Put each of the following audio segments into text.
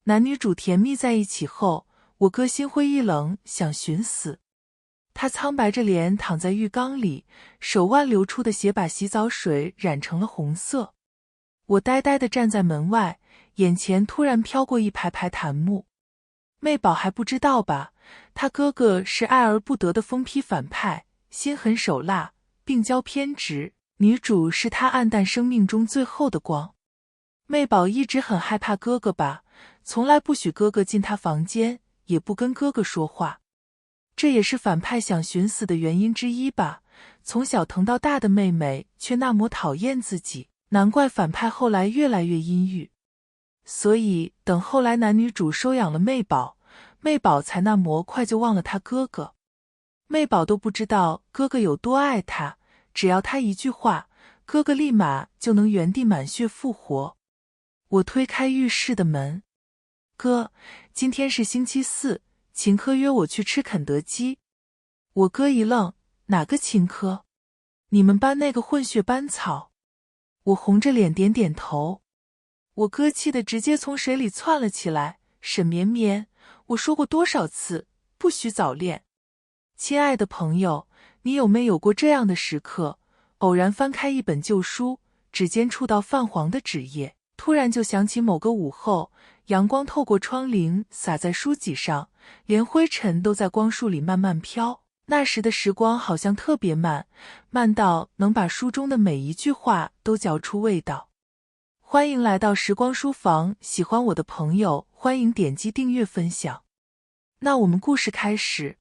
男女主甜蜜在一起后，我哥心灰意冷，想寻死。他苍白着脸躺在浴缸里，手腕流出的血把洗澡水染成了红色。我呆呆地站在门外，眼前突然飘过一排排檀木。妹宝还不知道吧，他哥哥是爱而不得的疯批反派，心狠手辣，病娇偏执，女主是他暗淡生命中最后的光。妹宝一直很害怕哥哥吧，从来不许哥哥进他房间，也不跟哥哥说话。这也是反派想寻死的原因之一吧，从小疼到大的妹妹却那么讨厌自己，难怪反派后来越来越阴郁。所以等后来男女主收养了妹宝，妹宝才那么快就忘了他哥哥。妹宝都不知道哥哥有多爱他，只要他一句话，哥哥立马就能原地满血复活。我推开浴室的门，哥，今天是星期四，秦科约我去吃肯德基。我哥一愣，哪个秦科？你们班那个混血班草？我红着脸点点头。我哥气得直接从水里窜了起来，沈绵绵，我说过多少次，不许早恋。亲爱的朋友，你有没有过这样的时刻，偶然翻开一本旧书，指尖触到泛黄的纸页，突然就想起某个午后，阳光透过窗棂洒在书籍上，连灰尘都在光束里慢慢飘。那时的时光好像特别慢，慢到能把书中的每一句话都嚼出味道。欢迎来到时光书房，喜欢我的朋友欢迎点击订阅分享。那我们故事开始。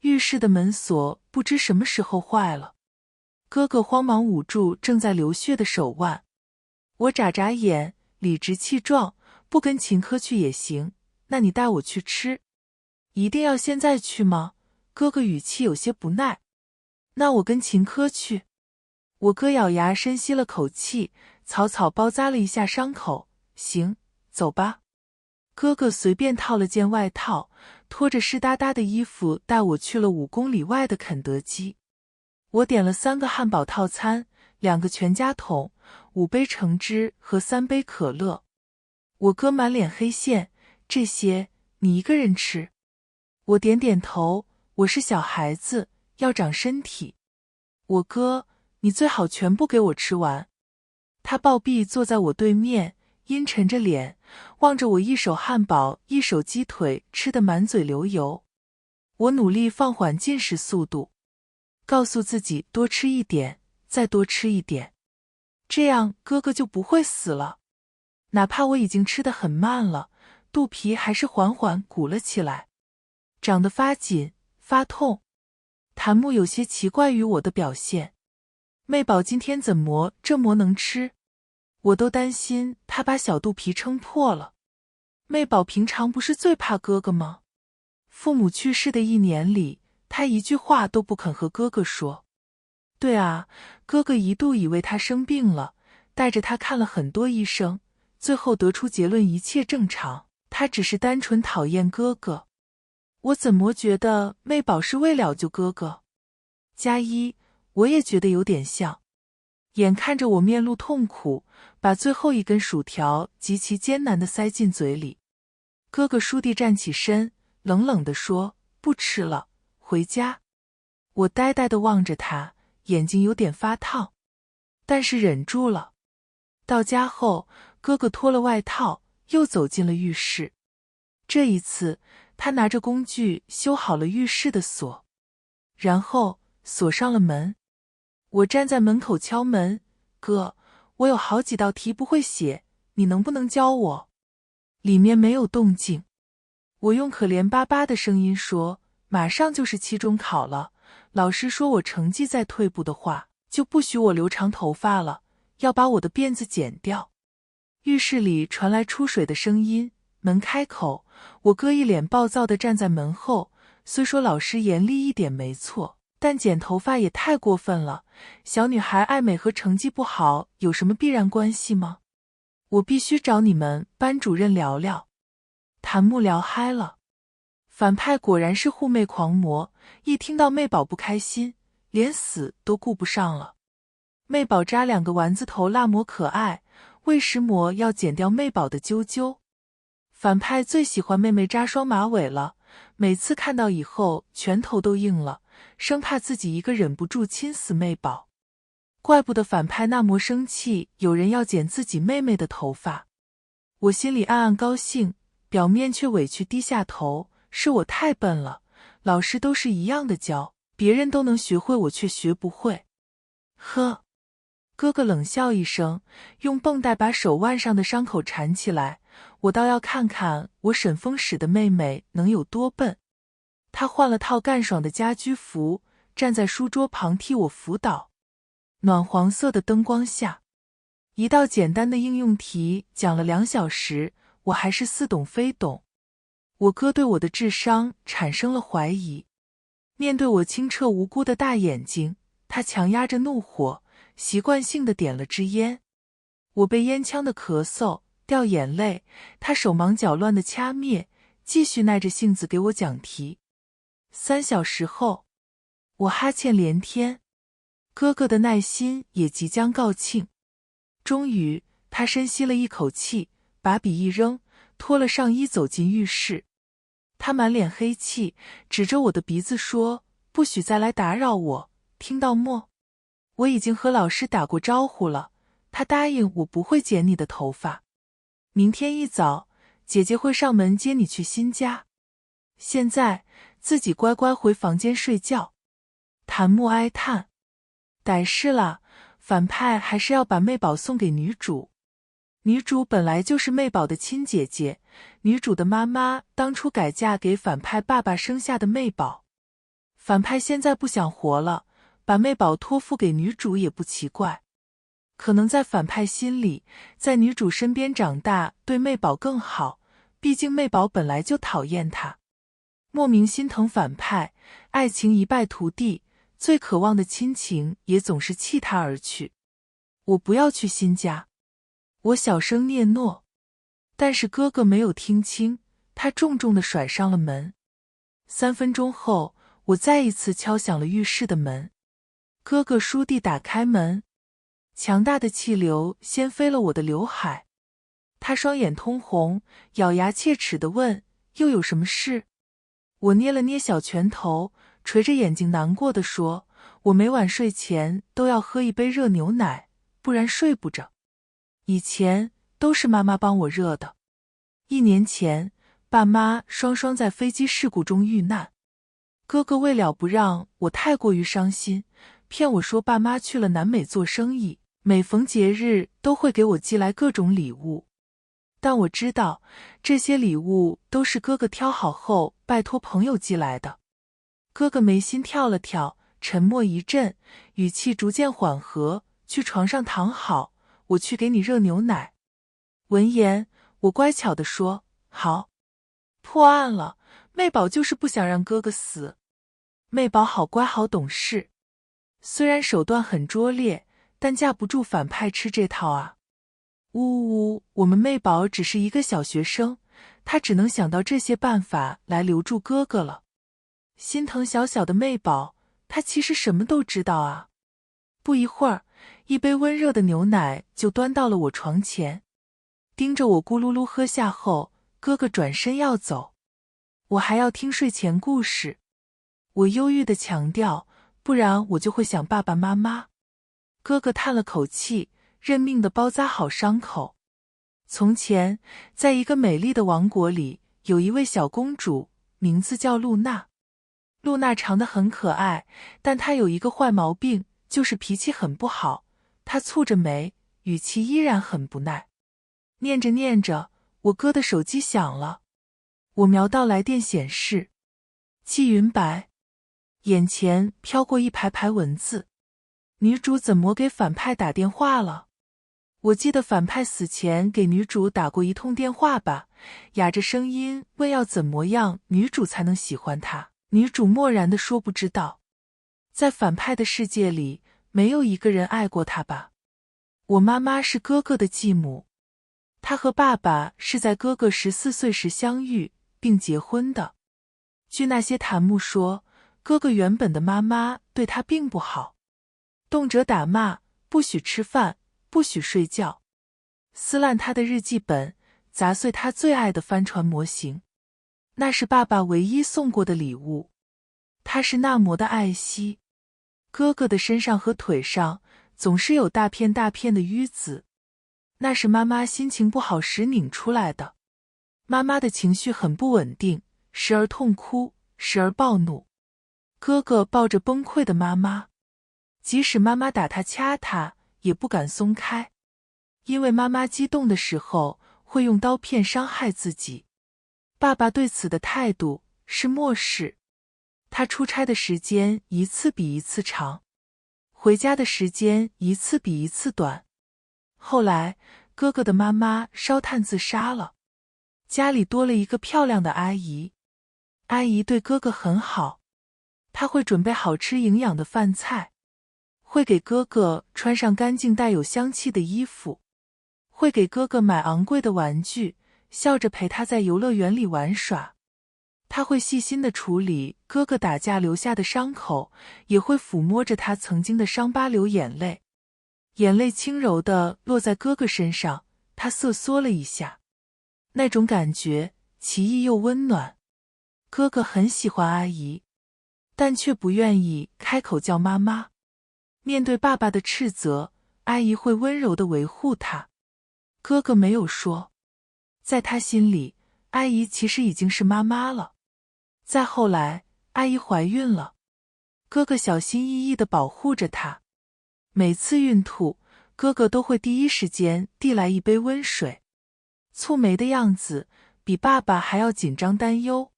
浴室的门锁不知什么时候坏了，哥哥慌忙捂住正在流血的手腕。我眨眨眼，理直气壮，不跟秦科去也行，那你带我去吃。一定要现在去吗？哥哥语气有些不耐。那我跟秦科去。我哥咬牙深吸了口气，草草包扎了一下伤口。行，走吧。哥哥随便套了件外套，拖着湿哒哒的衣服带我去了5公里外的肯德基。我点了3个汉堡套餐，2个全家桶，5杯橙汁和3杯可乐。我哥满脸黑线，这些你一个人吃？我点点头，我是小孩子，要长身体。我哥，你最好全部给我吃完。他暴毙坐在我对面，阴沉着脸，望着我一手汉堡一手鸡腿吃得满嘴流油。我努力放缓进食速度，告诉自己多吃一点，再多吃一点，这样哥哥就不会死了。哪怕我已经吃得很慢了，肚皮还是缓缓鼓了起来，长得发紧发痛。檀木有些奇怪于我的表现，妹宝今天怎么这么能吃？我都担心他把小肚皮撑破了。妹宝平常不是最怕哥哥吗？父母去世的1年里，他一句话都不肯和哥哥说。对啊，哥哥一度以为他生病了，带着他看了很多医生，最后得出结论一切正常，他只是单纯讨厌哥哥。我怎么觉得妹宝是为了救哥哥？加一，我也觉得有点像。眼看着我面露痛苦，把最后1根薯条极其艰难地塞进嘴里。哥哥倏地站起身，冷冷地说：“不吃了，回家。”我呆呆地望着他，眼睛有点发烫，但是忍住了。到家后，哥哥脱了外套，又走进了浴室。这一次，他拿着工具修好了浴室的锁，然后锁上了门。我站在门口敲门，哥，我有好几道题不会写，你能不能教我？里面没有动静。我用可怜巴巴的声音说，马上就是期中考了，老师说我成绩再退步的话，就不许我留长头发了，要把我的辫子剪掉。浴室里传来出水的声音，门开口，我哥一脸暴躁地站在门后，虽说老师严厉一点没错，但剪头发也太过分了，小女孩爱美和成绩不好有什么必然关系吗？我必须找你们班主任聊聊。檀木聊嗨了，反派果然是护妹狂魔，一听到妹宝不开心，连死都顾不上了。妹宝扎2个丸子头那么可爱，为什么要剪掉妹宝的啾啾？反派最喜欢妹妹扎双马尾了，每次看到以后拳头都硬了，生怕自己一个忍不住亲死妹宝。怪不得反派那么生气，有人要剪自己妹妹的头发。我心里暗暗高兴，表面却委屈低下头，是我太笨了，老师都是一样的教，别人都能学会，我却学不会。呵，哥哥冷笑一声，用绷带把手腕上的伤口缠起来，我倒要看看我沈风使的妹妹能有多笨。她换了套干爽的家居服，站在书桌旁替我辅导。暖黄色的灯光下，一道简单的应用题讲了2小时，我还是似懂非懂。我哥对我的智商产生了怀疑。面对我清澈无辜的大眼睛，他强压着怒火，习惯性地点了支烟。我被烟呛的咳嗽，掉眼泪，他手忙脚乱地掐灭，继续耐着性子给我讲题。3小时后，我哈欠连天，哥哥的耐心也即将告罄。终于，他深吸了一口气，把笔一扔，脱了上衣走进浴室。他满脸黑气，指着我的鼻子说：“不许再来打扰我，听到没？我已经和老师打过招呼了，他答应我不会剪你的头发。明天一早，姐姐会上门接你去新家。现在，自己乖乖回房间睡觉。”檀木哀叹：“歹事了，反派还是要把妹宝送给女主。女主本来就是妹宝的亲姐姐，女主的妈妈当初改嫁给反派爸爸生下的妹宝。反派现在不想活了，把妹宝托付给女主也不奇怪。可能在反派心里，在女主身边长大对妹宝更好，毕竟妹宝本来就讨厌他。莫名心疼反派，爱情一败涂地，最渴望的亲情也总是弃他而去。我不要去新家。我小声嗫嚅，但是哥哥没有听清，他重重地甩上了门。3分钟后，我再一次敲响了浴室的门。哥哥倏地打开门，强大的气流掀飞了我的刘海。他双眼通红，咬牙切齿地问：“又有什么事？”我捏了捏小拳头，垂着眼睛难过地说：“我每晚睡前都要喝一杯热牛奶，不然睡不着。以前都是妈妈帮我热的。1年前，爸妈双双在飞机事故中遇难。哥哥为了不让我太过于伤心，骗我说爸妈去了南美做生意，每逢节日都会给我寄来各种礼物。但我知道，这些礼物都是哥哥挑好后拜托朋友寄来的。”哥哥眉心跳了跳，沉默一阵，语气逐渐缓和：“去床上躺好，我去给你热牛奶。”闻言，我乖巧地说：“好。”破案了，妹宝就是不想让哥哥死。妹宝好乖好懂事，虽然手段很拙劣，但架不住反派吃这套啊。呜呜，我们妹宝只是一个小学生，她只能想到这些办法来留住哥哥了。心疼小小的妹宝，她其实什么都知道啊。不一会儿，一杯温热的牛奶就端到了我床前。盯着我咕噜噜喝下后，哥哥转身要走。我还要听睡前故事。我忧郁地强调，不然我就会想爸爸妈妈。哥哥叹了口气，认命地包扎好伤口。从前，在一个美丽的王国里，有一位小公主，名字叫露娜。露娜长得很可爱，但她有一个坏毛病，就是脾气很不好。她蹙着眉，语气依然很不耐。念着念着，我哥的手机响了。我瞄到来电显示季云白，眼前飘过一排排文字。女主怎么给反派打电话了？我记得反派死前给女主打过一通电话吧，哑着声音问要怎么样女主才能喜欢他。女主漠然地说不知道。在反派的世界里，没有一个人爱过他吧。我妈妈是哥哥的继母，她和爸爸是在哥哥14岁时相遇并结婚的。据那些檀木说，哥哥原本的妈妈对他并不好，动辄打骂，不许吃饭，不许睡觉，撕烂他的日记本，砸碎他最爱的帆船模型。那是爸爸唯一送过的礼物，它是那么的爱惜。哥哥的身上和腿上总是有大片大片的淤紫，那是妈妈心情不好时拧出来的。妈妈的情绪很不稳定，时而痛哭，时而暴怒。哥哥抱着崩溃的妈妈，即使妈妈打他掐他，也不敢松开，因为妈妈激动的时候会用刀片伤害自己。爸爸对此的态度是漠视。他出差的时间一次比一次长，回家的时间一次比一次短。后来，哥哥的妈妈烧炭自杀了，家里多了一个漂亮的阿姨。阿姨对哥哥很好，她会准备好吃营养的饭菜，会给哥哥穿上干净带有香气的衣服，会给哥哥买昂贵的玩具，笑着陪他在游乐园里玩耍。他会细心地处理哥哥打架留下的伤口，也会抚摸着他曾经的伤疤流眼泪。眼泪轻柔地落在哥哥身上，他瑟缩了一下，那种感觉奇异又温暖。哥哥很喜欢阿姨，但却不愿意开口叫妈妈。面对爸爸的斥责，阿姨会温柔地维护他。哥哥没有说，在他心里，阿姨其实已经是妈妈了。再后来，阿姨怀孕了，哥哥小心翼翼地保护着她。每次孕吐，哥哥都会第一时间递来一杯温水，蹙眉的样子比爸爸还要紧张担忧。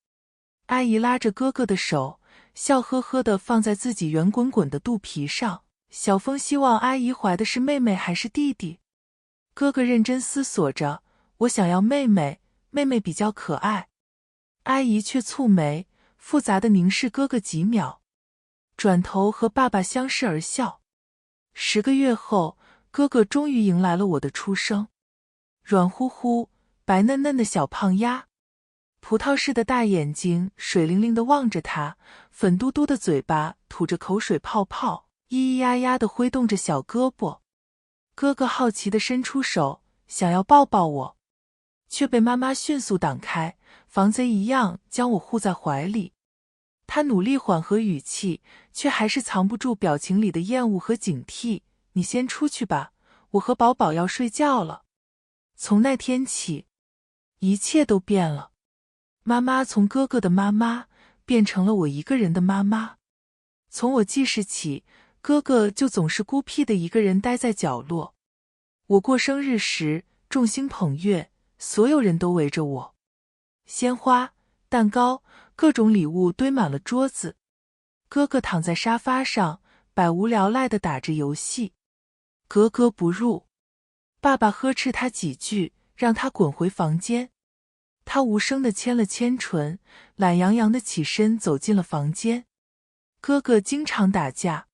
阿姨拉着哥哥的手，笑呵呵地放在自己圆滚滚的肚皮上。小峰希望阿姨怀的是妹妹还是弟弟？哥哥认真思索着，我想要妹妹，妹妹比较可爱。阿姨却蹙眉，复杂地凝视哥哥几秒，转头和爸爸相视而笑。10个月后，哥哥终于迎来了我的出生。软乎乎、白嫩嫩的小胖丫，葡萄似的大眼睛水灵灵地望着他，粉嘟嘟的嘴巴吐着口水泡泡，咿咿呀呀地挥动着小胳膊。哥哥好奇地伸出手，想要抱抱我，却被妈妈迅速挡开，防贼一样将我护在怀里。他努力缓和语气，却还是藏不住表情里的厌恶和警惕。你先出去吧，我和宝宝要睡觉了。从那天起，一切都变了。妈妈从哥哥的妈妈变成了我一个人的妈妈。从我记事起，哥哥就总是孤僻的一个人待在角落。我过生日时，众星捧月，所有人都围着我。鲜花、蛋糕，各种礼物堆满了桌子。哥哥躺在沙发上，百无聊赖地打着游戏，格格不入。爸爸呵斥他几句，让他滚回房间。他无声地牵了牵唇，懒洋洋地起身走进了房间。哥哥经常打架，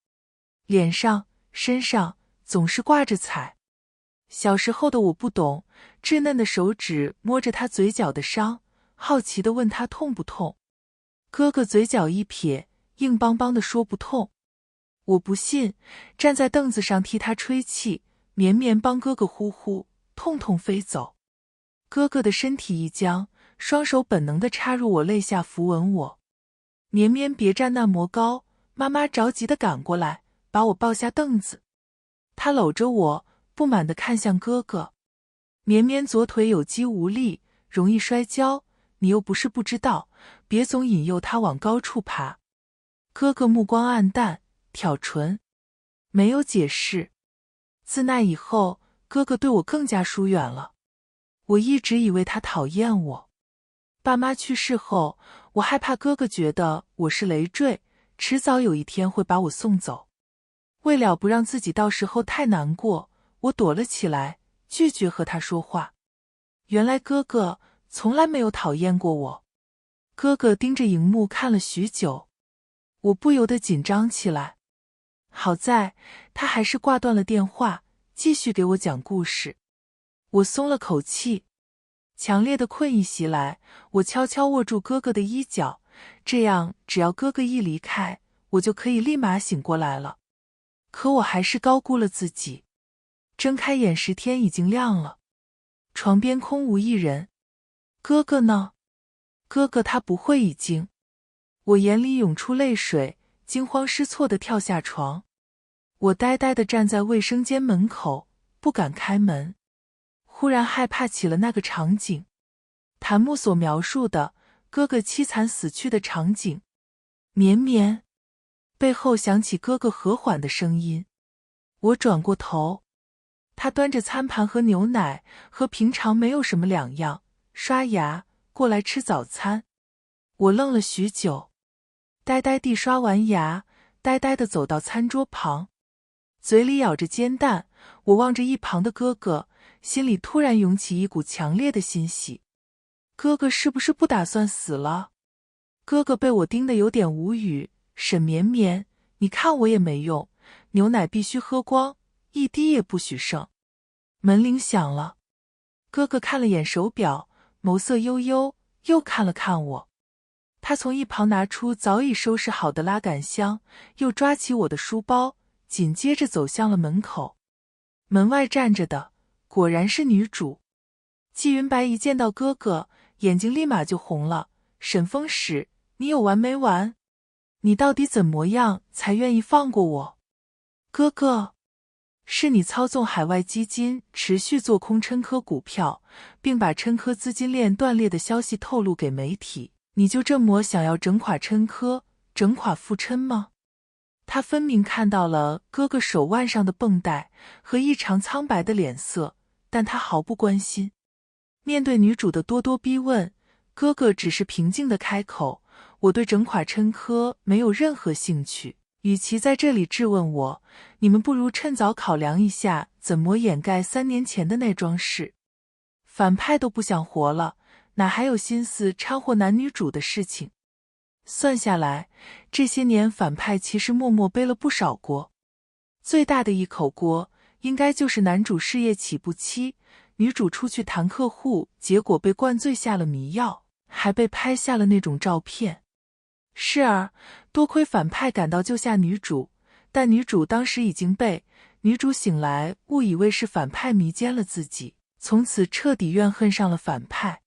脸上、身上总是挂着彩。小时候的我不懂，稚嫩的手指摸着他嘴角的伤，好奇地问他痛不痛。哥哥嘴角一撇，硬邦邦地说不痛。我不信，站在凳子上替他吹气，绵绵帮哥哥呼呼，痛痛飞走。哥哥的身体一僵，双手本能地插入我肋下扶稳我。绵绵别站那么高，妈妈着急地赶过来，把我抱下凳子。他搂着我，不满地看向哥哥。绵绵左腿有肌无力，容易摔跤，你又不是不知道，别总引诱他往高处爬。哥哥目光暗淡，挑唇，没有解释。自那以后，哥哥对我更加疏远了。我一直以为他讨厌我。爸妈去世后，我害怕哥哥觉得我是累赘，迟早有一天会把我送走。为了不让自己到时候太难过，我躲了起来，拒绝和他说话。原来哥哥从来没有讨厌过我。哥哥盯着荧幕看了许久，我不由得紧张起来。好在他还是挂断了电话，继续给我讲故事。我松了口气。强烈的困意袭来，我悄悄握住哥哥的衣角，这样只要哥哥一离开，我就可以立马醒过来了。可我还是高估了自己。睁开眼时天已经亮了。床边空无一人。哥哥呢？哥哥他不会已经……我眼里涌出泪水，惊慌失措地跳下床。我呆呆地站在卫生间门口，不敢开门。忽然害怕起了那个场景，檀木所描述的哥哥凄惨死去的场景。绵绵，背后响起哥哥和缓的声音。我转过头，他端着餐盘和牛奶，和平常没有什么两样，刷牙过来吃早餐。我愣了许久，呆呆地刷完牙，呆呆地走到餐桌旁，嘴里咬着煎蛋。我望着一旁的哥哥，心里突然涌起一股强烈的欣喜。哥哥是不是不打算死了？哥哥被我盯得有点无语。沈绵绵，你看我也没用，牛奶必须喝光，一滴也不许剩。门铃响了，哥哥看了眼手表，眸色悠悠，又看了看我。他从一旁拿出早已收拾好的拉杆箱，又抓起我的书包，紧接着走向了门口。门外站着的果然是女主。季云白一见到哥哥，眼睛立马就红了。沈风使，你有完没完？你到底怎么样才愿意放过我？哥哥，是你操纵海外基金持续做空琛科股票，并把琛科资金链断裂的消息透露给媒体，你就这么想要整垮琛科，整垮富琛吗？他分明看到了哥哥手腕上的绷带和异常苍白的脸色，但他毫不关心。面对女主的咄咄逼问，哥哥只是平静地开口，我对整垮琛科没有任何兴趣，与其在这里质问我，你们不如趁早考量一下怎么掩盖3年前的那桩事。反派都不想活了，哪还有心思掺和男女主的事情？算下来，这些年反派其实默默背了不少锅。最大的一口锅，应该就是男主事业起步期，女主出去谈客户，结果被灌醉下了迷药，还被拍下了那种照片。是儿，多亏反派赶到救下女主，但女主当时已经被女主醒来，误以为是反派迷奸了自己，从此彻底怨恨上了反派。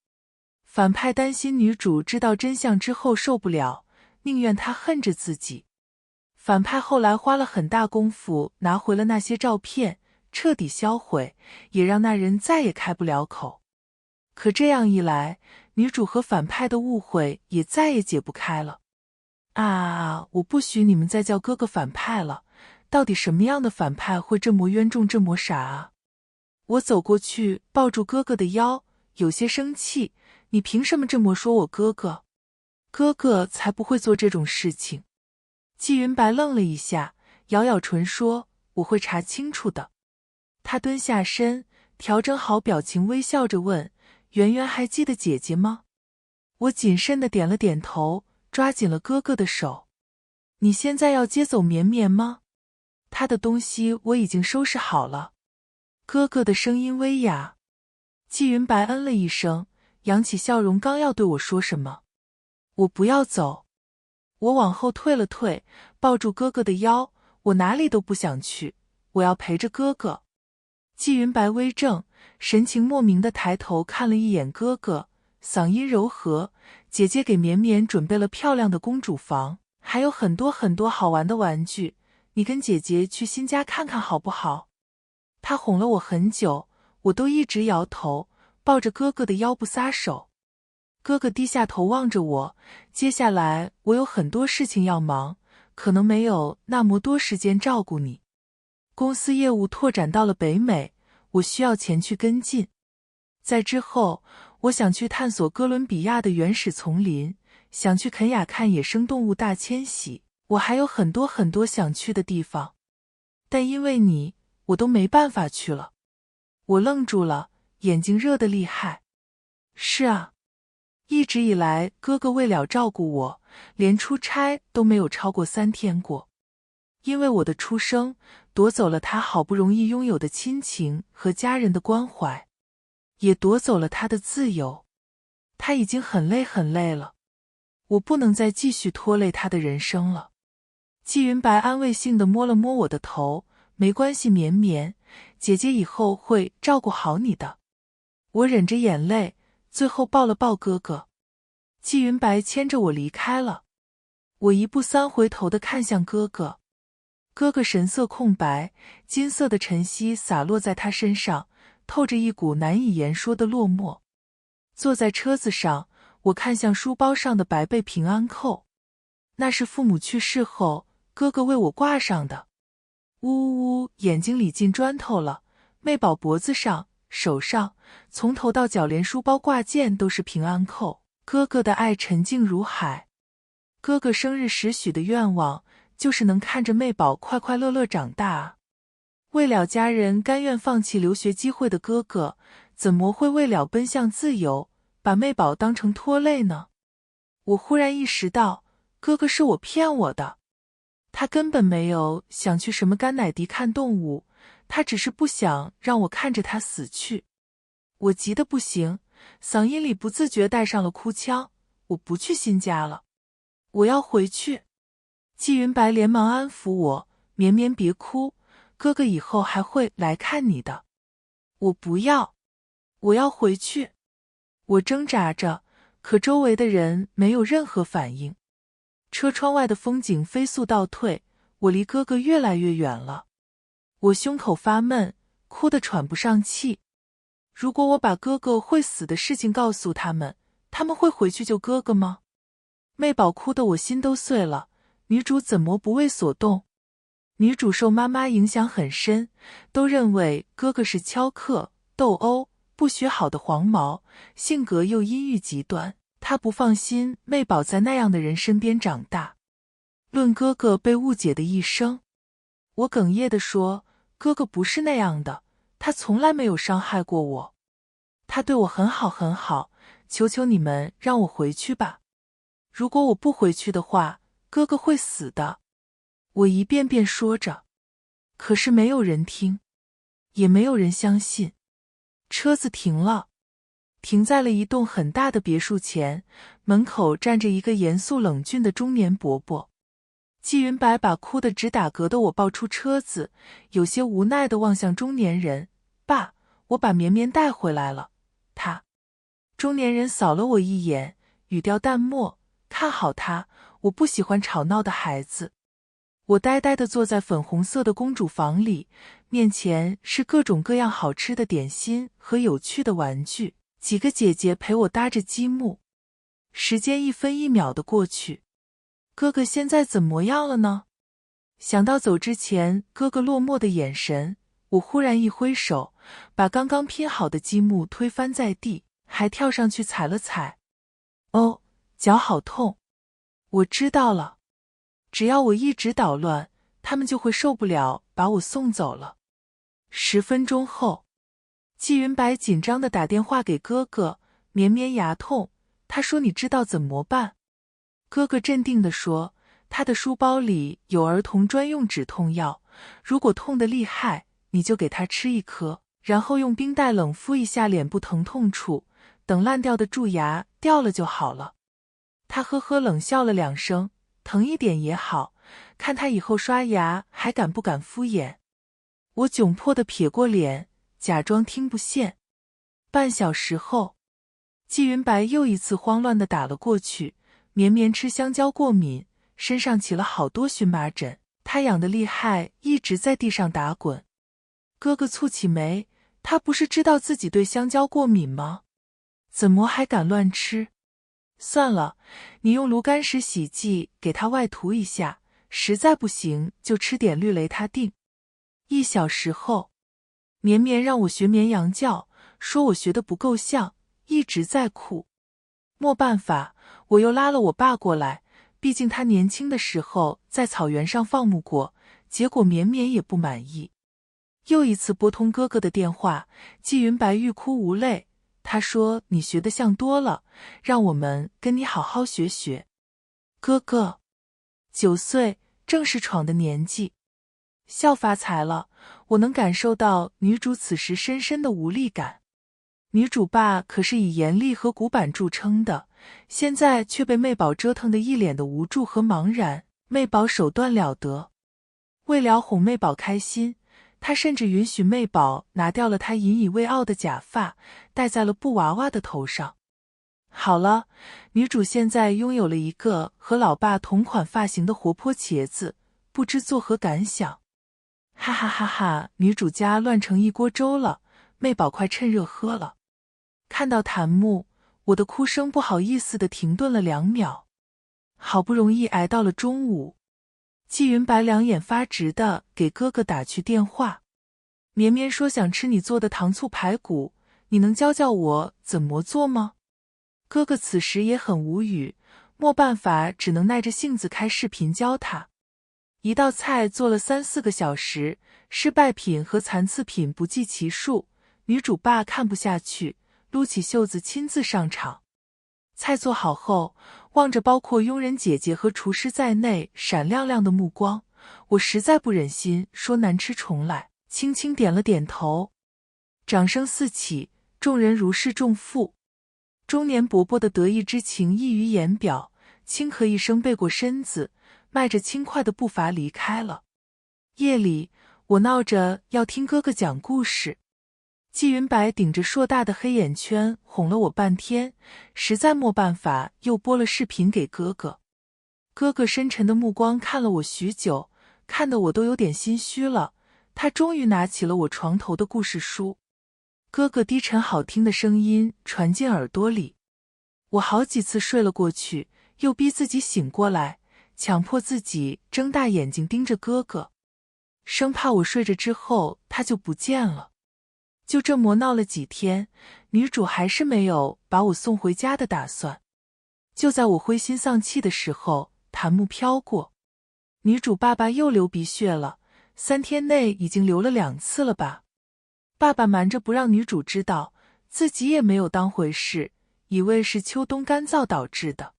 反派担心女主知道真相之后受不了，宁愿她恨着自己。反派后来花了很大功夫拿回了那些照片，彻底销毁，也让那人再也开不了口。可这样一来，女主和反派的误会也再也解不开了。我不许你们再叫哥哥反派了，到底什么样的反派会这么冤种，这么傻啊？我走过去抱住哥哥的腰，有些生气，你凭什么这么说我哥哥？哥哥才不会做这种事情。季云白愣了一下，咬咬唇说，我会查清楚的。他蹲下身，调整好表情，微笑着问，圆圆还记得姐姐吗？我谨慎地点了点头，抓紧了哥哥的手。你现在要接走绵绵吗？他的东西我已经收拾好了。哥哥的声音微哑。季云白嗯了一声，扬起笑容，刚要对我说什么。我不要走。我往后退了退，抱住哥哥的腰，我哪里都不想去，我要陪着哥哥。季云白微怔，神情莫名地抬头看了一眼哥哥，嗓音柔和，姐姐给绵绵准备了漂亮的公主房，还有很多很多好玩的玩具，你跟姐姐去新家看看好不好？他哄了我很久，我都一直摇头，抱着哥哥的腰不撒手。哥哥低下头望着我，接下来我有很多事情要忙，可能没有那么多时间照顾你。公司业务拓展到了北美，我需要前去跟进。在之后，我想去探索哥伦比亚的原始丛林，想去肯雅看野生动物大迁徙，我还有很多很多想去的地方。但因为你，我都没办法去了。我愣住了，眼睛热得厉害。是啊，一直以来哥哥为了照顾我，连出差都没有超过3天过。因为我的出生，夺走了他好不容易拥有的亲情和家人的关怀，也夺走了他的自由。他已经很累很累了，我不能再继续拖累他的人生了。季云白安慰性地摸了摸我的头，没关系绵绵，姐姐以后会照顾好你的。我忍着眼泪，最后抱了抱哥哥。季云白牵着我离开了。我一步三回头地看向哥哥，哥哥神色空白，金色的晨曦洒落在他身上，透着一股难以言说的落寞。坐在车子上，我看向书包上的白背平安扣，那是父母去世后哥哥为我挂上的。呜呜呜，眼睛里进砖头了。妹宝脖子上、手上，从头到脚连书包挂件都是平安扣。哥哥的爱沉静如海。哥哥生日时许的愿望就是能看着妹宝快快乐乐长大啊。为了家人甘愿放弃留学机会的哥哥，怎么会为了奔向自由，把妹宝当成拖累呢？我忽然意识到，哥哥是我骗我的。他根本没有想去什么甘乃迪看动物，他只是不想让我看着他死去。我急得不行，嗓音里不自觉带上了哭腔。我不去新家了，我要回去。季云白连忙安抚我，绵绵别哭，哥哥以后还会来看你的。我不要，我要回去。我挣扎着，可周围的人没有任何反应。车窗外的风景飞速倒退，我离哥哥越来越远了。我胸口发闷，哭得喘不上气。如果我把哥哥会死的事情告诉他们，他们会回去救哥哥吗？妹宝哭得我心都碎了，女主怎么不为所动？女主受妈妈影响很深，都认为哥哥是苛刻、斗殴、不学好的黄毛，性格又阴郁极端，她不放心妹宝在那样的人身边长大。论哥哥被误解的一生，我哽咽地说，哥哥不是那样的，他从来没有伤害过我，他对我很好很好，求求你们让我回去吧。如果我不回去的话，哥哥会死的。我一遍遍说着，可是没有人听，也没有人相信。车子停了，停在了一栋很大的别墅前，门口站着一个严肃冷峻的中年伯伯。季云白把哭得直打嗝的我抱出车子，有些无奈地望向中年人，爸，我把绵绵带回来了。他。中年人扫了我一眼，语调淡漠，看好他，我不喜欢吵闹的孩子。我呆呆地坐在粉红色的公主房里，面前是各种各样好吃的点心和有趣的玩具，几个姐姐陪我搭着积木。时间一分一秒地过去，哥哥现在怎么样了呢？想到走之前哥哥落寞的眼神，我忽然一挥手，把刚刚拼好的积木推翻在地，还跳上去踩了踩。哦，脚好痛。我知道了，只要我一直捣乱，他们就会受不了，把我送走了。10分钟后，季云白紧张地打电话给哥哥，绵绵牙痛，他说你知道怎么办？哥哥镇定地说，他的书包里有儿童专用止痛药，如果痛得厉害，你就给他吃1颗，然后用冰袋冷敷一下脸部疼痛处，等烂掉的蛀牙掉了就好了。他呵呵冷笑了2声，疼一点也好，看他以后刷牙还敢不敢敷衍。我窘迫地撇过脸，假装听不见。半小时后，季云白又一次慌乱地打了过去，绵绵吃香蕉过敏，身上起了好多荨麻疹，他痒得厉害，一直在地上打滚。哥哥蹙起眉，他不是知道自己对香蕉过敏吗？怎么还敢乱吃？算了，你用炉甘石洗剂给他外涂一下，实在不行就吃点氯雷他定。1小时后，绵绵让我学绵羊叫，说我学得不够像，一直在哭。没办法，我又拉了我爸过来，毕竟他年轻的时候在草原上放牧过，结果绵绵也不满意。又一次拨通哥哥的电话，季云白欲哭无泪，他说你学得像多了，让我们跟你好好学学。哥哥9岁，正是闯的年纪，笑发财了，我能感受到女主此时深深的无力感。女主爸可是以严厉和古板著称的，现在却被妹宝折腾得一脸的无助和茫然。妹宝手段了得，为了哄妹宝开心，他甚至允许妹宝拿掉了他引以为傲的假发，戴在了布娃娃的头上。好了，女主现在拥有了一个和老爸同款发型的活泼茄子，不知作何感想？哈哈哈哈！女主家乱成一锅粥了，妹宝快趁热喝了。看到檀木，我的哭声不好意思地停顿了2秒。好不容易挨到了中午，季云白两眼发直地给哥哥打去电话。绵绵说想吃你做的糖醋排骨，你能教教我怎么做吗？哥哥此时也很无语，没办法，只能耐着性子开视频教他。一道菜做了3-4个小时，失败品和残次品不计其数。女主爸看不下去，撸起袖子亲自上场。菜做好后，望着包括佣人姐姐和厨师在内闪亮亮的目光，我实在不忍心说难吃重来，轻轻点了点头。掌声四起，众人如释重负。中年伯伯的得意之情溢于言表，轻咳一声背过身子，迈着轻快的步伐离开了。夜里，我闹着要听哥哥讲故事。季云白顶着硕大的黑眼圈哄了我半天，实在没办法，又播了视频给哥哥。哥哥深沉的目光看了我许久，看得我都有点心虚了。他终于拿起了我床头的故事书。哥哥低沉好听的声音传进耳朵里，我好几次睡了过去，又逼自己醒过来，强迫自己睁大眼睛盯着哥哥，生怕我睡着之后他就不见了。就这磨闹了几天，女主还是没有把我送回家的打算。就在我灰心丧气的时候，檀木飘过。女主爸爸又流鼻血了，3天内已经流了2次了吧。爸爸瞒着不让女主知道，自己也没有当回事，以为是秋冬干燥导致的。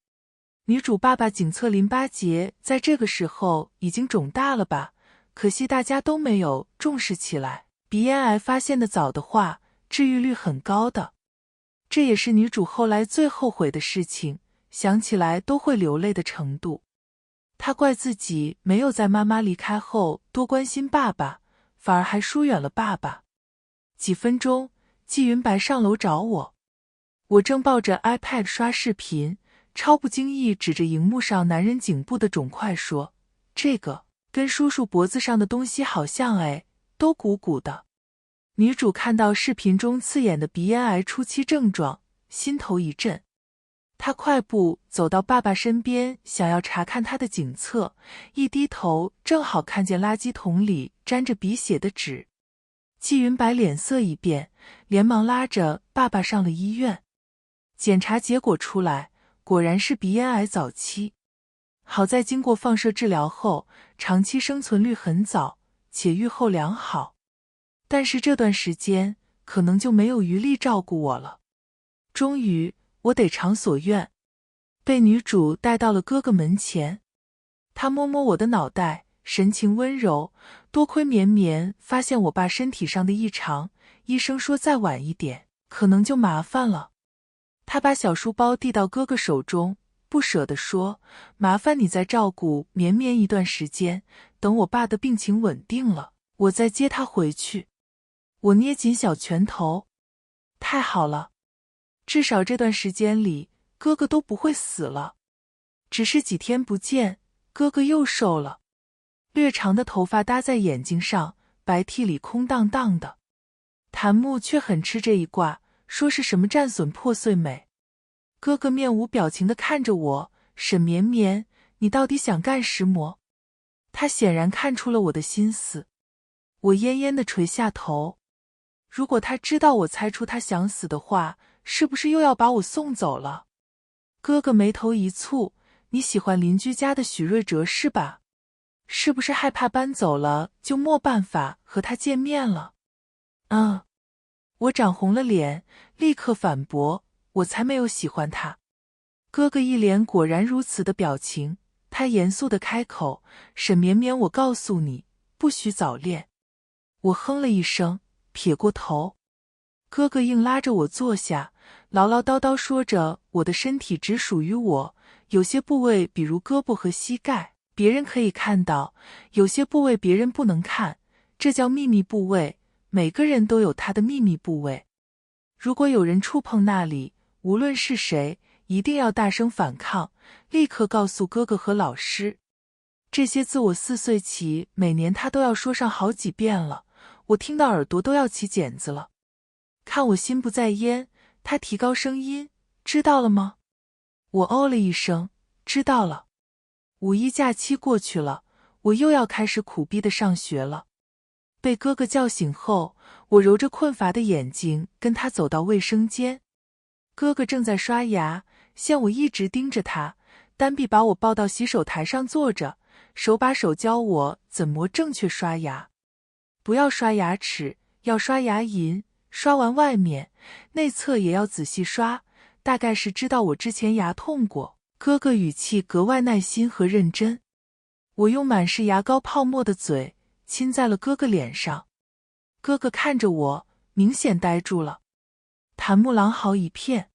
女主爸爸颈侧淋巴结在这个时候已经肿大了吧，可惜大家都没有重视起来。鼻咽癌发现的早的话，治愈率很高的。这也是女主后来最后悔的事情，想起来都会流泪的程度。她怪自己没有在妈妈离开后多关心爸爸，反而还疏远了爸爸。几分钟，季云白上楼找我，我正抱着 iPad 刷视频，超不经意指着荧幕上男人颈部的肿块说：“这个跟叔叔脖子上的东西好像哎，都鼓鼓的。”女主看到视频中刺眼的鼻咽癌初期症状，心头一震。她快步走到爸爸身边，想要查看他的颈侧，一低头正好看见垃圾桶里沾着鼻血的纸。季云白脸色一变，连忙拉着爸爸上了医院。检查结果出来，果然是鼻咽癌早期。好在经过放射治疗后，长期生存率很早，且预后良好。但是这段时间可能就没有余力照顾我了。终于，我得偿所愿，被女主带到了哥哥门前。她摸摸我的脑袋，神情温柔。多亏绵绵发现我爸身体上的异常，医生说再晚一点，可能就麻烦了。他把小书包递到哥哥手中，不舍地说：“麻烦你再照顾绵绵一段时间，等我爸的病情稳定了，我再接他回去。”我捏紧小拳头，太好了，至少这段时间里，哥哥都不会死了。只是几天不见，哥哥又瘦了。略长的头发搭在眼睛上，白 T 里空荡荡的。檀木却很吃这一挂，说是什么战损破碎美。哥哥面无表情地看着我，沈绵绵，你到底想干什么？他显然看出了我的心思。我恹恹地垂下头。如果他知道我猜出他想死的话，是不是又要把我送走了？哥哥眉头一蹙，你喜欢邻居家的许瑞哲是吧？是不是害怕搬走了就没办法和他见面了？我涨红了脸，立刻反驳，我才没有喜欢他。哥哥一脸果然如此的表情，他严肃地开口，沈绵绵，我告诉你，不许早恋。我哼了一声，撇过头。哥哥硬拉着我坐下，唠唠叨叨说着我的身体只属于我，有些部位比如胳膊和膝盖别人可以看到，有些部位别人不能看，这叫秘密部位，每个人都有他的秘密部位。如果有人触碰那里，无论是谁，一定要大声反抗，立刻告诉哥哥和老师。这些自我4岁起，每年他都要说上好几遍了，我听到耳朵都要起茧子了。看我心不在焉，他提高声音，知道了吗？我哦了一声，知道了。5一假期过去了，我又要开始苦逼的上学了。被哥哥叫醒后，我揉着困乏的眼睛跟他走到卫生间。哥哥正在刷牙，见我一直盯着他，单臂把我抱到洗手台上坐着，手把手教我怎么正确刷牙。不要刷牙齿，要刷牙龈，刷完外面，内侧也要仔细刷，大概是知道我之前牙痛过。哥哥语气格外耐心和认真。我用满是牙膏泡沫的嘴亲在了哥哥脸上。哥哥看着我，明显呆住了。檀木狼嚎一片，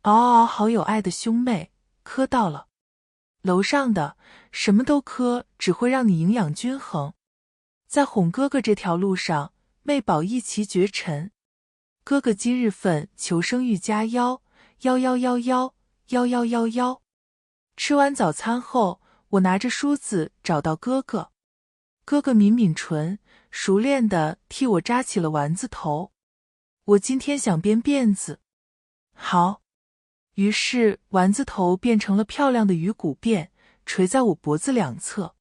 嗷嗷嗷，好有爱的兄妹，磕到了。楼上的什么都磕，只会让你营养均衡。在哄哥哥这条路上，妹宝一骑绝尘。哥哥今日份求生欲加1，1。吃完早餐后，我拿着梳子找到哥哥。哥哥抿抿唇，熟练地替我扎起了丸子头。我今天想编辫子。好。于是丸子头变成了漂亮的鱼骨辫，垂在我脖子两侧。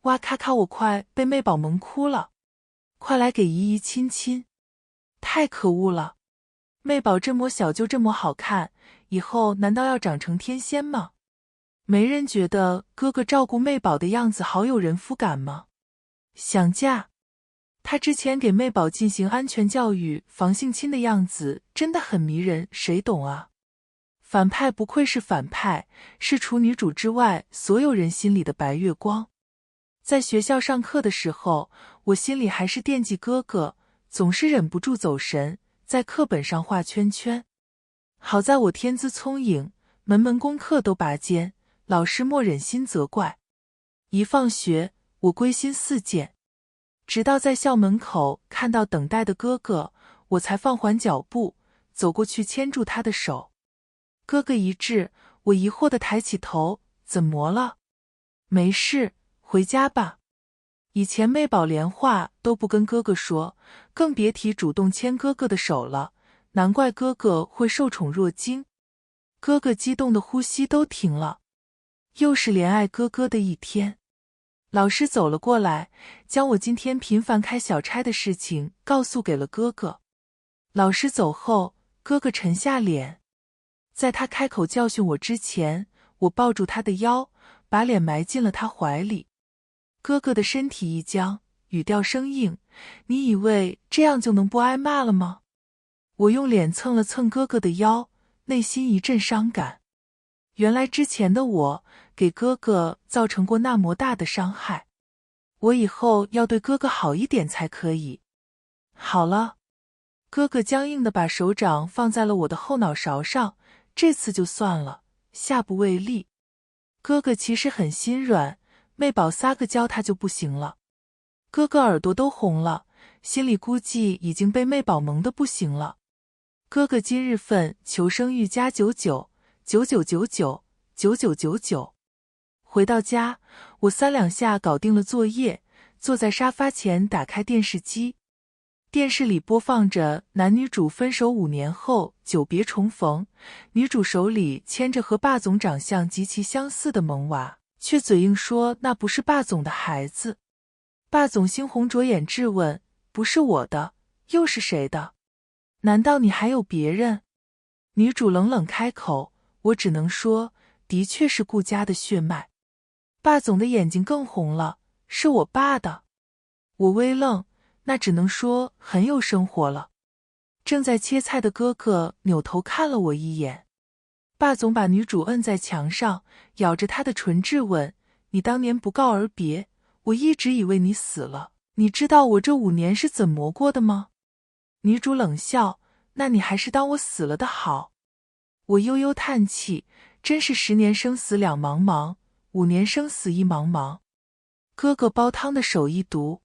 哇咔咔，我快被妹宝萌哭了。快来给姨姨亲亲。太可恶了。妹宝这么小就这么好看，以后难道要长成天仙吗？没人觉得哥哥照顾妹宝的样子好有人夫感吗？想嫁。他之前给妹宝进行安全教育防性侵的样子真的很迷人，谁懂啊？反派不愧是反派，是除女主之外所有人心里的白月光。在学校上课的时候，我心里还是惦记哥哥，总是忍不住走神，在课本上画圈圈。好在我天资聪颖，门功课都拔尖，老师莫忍心责怪。一放学，我归心似箭，直到在校门口看到等待的哥哥，我才放缓脚步，走过去牵住他的手。哥哥一致，我疑惑地抬起头，怎么了？没事，回家吧。以前妹宝连话都不跟哥哥说，更别提主动牵哥哥的手了，难怪哥哥会受宠若惊。哥哥激动的呼吸都停了。又是怜爱哥哥的一天。老师走了过来，将我今天频繁开小差的事情告诉给了哥哥。老师走后，哥哥沉下脸。在他开口教训我之前，我抱住他的腰，把脸埋进了他怀里。哥哥的身体一僵，语调生硬，你以为这样就能不挨骂了吗？我用脸蹭了蹭哥哥的腰，内心一阵伤感。原来之前的我给哥哥造成过那么大的伤害，我以后要对哥哥好一点才可以。好了。哥哥僵硬地把手掌放在了我的后脑勺上，这次就算了，下不为例。哥哥其实很心软，妹宝撒个娇他就不行了。哥哥耳朵都红了，心里估计已经被妹宝萌得不行了。哥哥今日份求生欲加99。回到家，我3两下搞定了作业，坐在沙发前打开电视机。电视里播放着男女主分手5年后久别重逢，女主手里牵着和霸总长相极其相似的萌娃，却嘴硬说那不是霸总的孩子。霸总猩红着眼质问，不是我的，又是谁的？难道你还有别人？女主冷冷开口，我只能说，的确是顾家的血脉。霸总的眼睛更红了，是我爸的。我微愣，那只能说很有生活了。正在切菜的哥哥扭头看了我一眼。霸总把女主摁在墙上，咬着她的唇质问，你当年不告而别，我一直以为你死了，你知道我这5年是怎么过的吗？女主冷笑，那你还是当我死了的好。我悠悠叹气，真是10年生死两茫茫，5年生死一茫茫。哥哥煲汤的手一毒，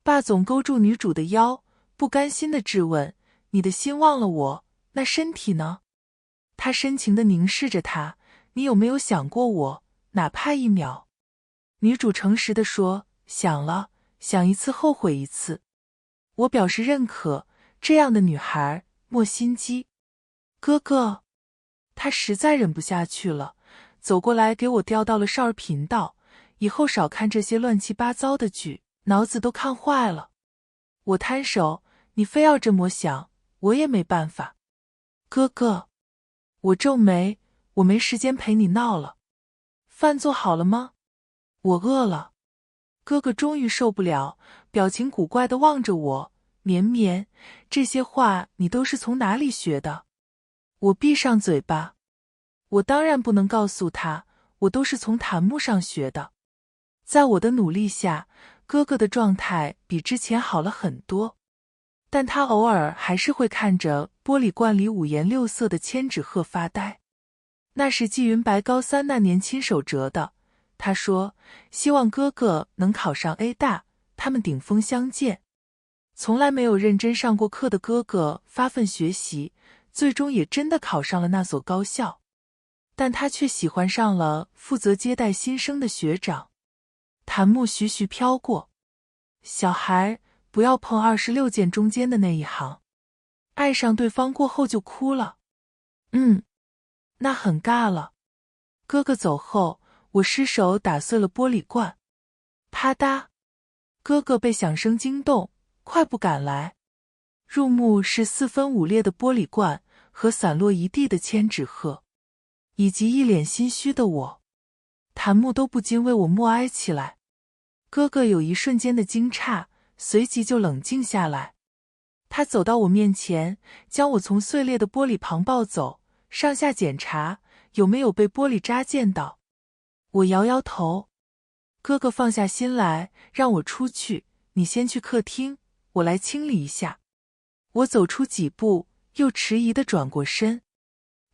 霸总勾住女主的腰，不甘心地质问：“你的心忘了我，那身体呢？”他深情地凝视着她：“你有没有想过我，哪怕1秒？”女主诚实地说：“想了，想一次后悔一次。”我表示认可，这样的女孩莫心机。哥哥，她实在忍不下去了，走过来给我调到了少儿频道，以后少看这些乱七八糟的剧，脑子都看坏了。我摊手，你非要这么想，我也没办法。哥哥，我皱眉，我没时间陪你闹了。饭做好了吗？我饿了。哥哥终于受不了，表情古怪地望着我，绵绵，这些话你都是从哪里学的？我闭上嘴巴，我当然不能告诉他，我都是从檀木上学的。在我的努力下，哥哥的状态比之前好了很多，但他偶尔还是会看着玻璃罐里五颜六色的千纸鹤发呆。那是季云白高3那年亲手折的，他说希望哥哥能考上 A 大，他们顶峰相见。从来没有认真上过课的哥哥发奋学习，最终也真的考上了那所高校，但他却喜欢上了负责接待新生的学长。檀木徐徐飘过，小孩不要碰26件中间的那一行，爱上对方过后就哭了。那很尬了。哥哥走后，我失手打碎了玻璃罐，啪嗒，哥哥被响声惊动，快步赶来。入目是4分5裂的玻璃罐和散落一地的千纸鹤，以及一脸心虚的我。檀木都不禁为我默哀起来。哥哥有一瞬间的惊诧，随即就冷静下来。他走到我面前，将我从碎裂的玻璃旁抱走，上下检查有没有被玻璃扎溅到。我摇摇头。哥哥放下心来，让我出去，你先去客厅，我来清理一下。我走出几步，又迟疑地转过身。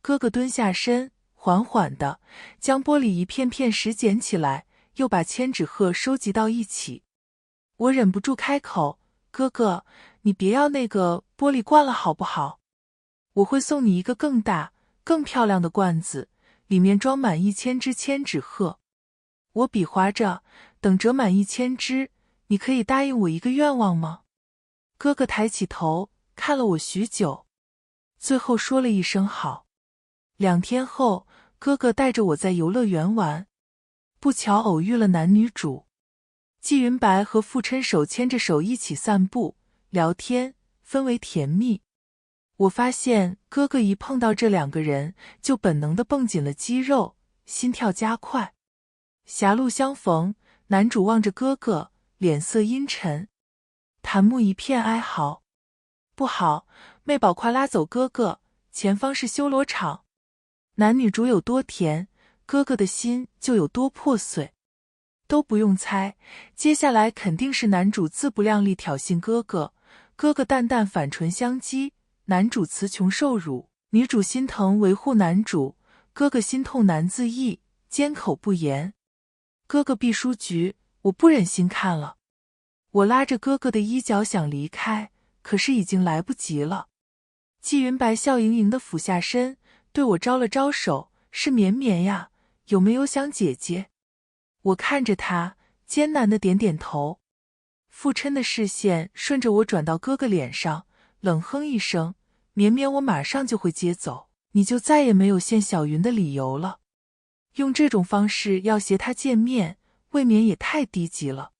哥哥蹲下身，缓缓地将玻璃一片片拾捡起来，又把千纸鹤收集到一起。我忍不住开口：哥哥，你别要那个玻璃罐了好不好？我会送你一个更大、更漂亮的罐子，里面装满1000只千纸鹤。我比划着，等折满1000只，你可以答应我一个愿望吗？哥哥抬起头，看了我许久，最后说了一声好。2天后，哥哥带着我在游乐园玩，不巧偶遇了男女主。季云白和傅琛手牵着手一起散步聊天，氛围甜蜜。我发现哥哥一碰到这2个人，就本能地绷紧了肌肉，心跳加快。狭路相逢，男主望着哥哥，脸色阴沉。檀木一片哀嚎：不好，妹宝快拉走哥哥，前方是修罗场。男女主有多甜，哥哥的心就有多破碎。都不用猜，接下来肯定是男主自不量力挑衅哥哥，哥哥淡淡反唇相讥，男主词穷受辱，女主心疼维护男主，哥哥心痛难自抑，缄口不言。哥哥避书局，我不忍心看了。我拉着哥哥的衣角想离开，可是已经来不及了。季云白笑盈盈地俯下身，对我招了招手：是绵绵呀，有没有想姐姐？我看着他，艰难地点点头。傅琛的视线顺着我转到哥哥脸上，冷哼一声：绵绵我马上就会接走，你就再也没有见小云的理由了。用这种方式要挟他见面，未免也太低级了。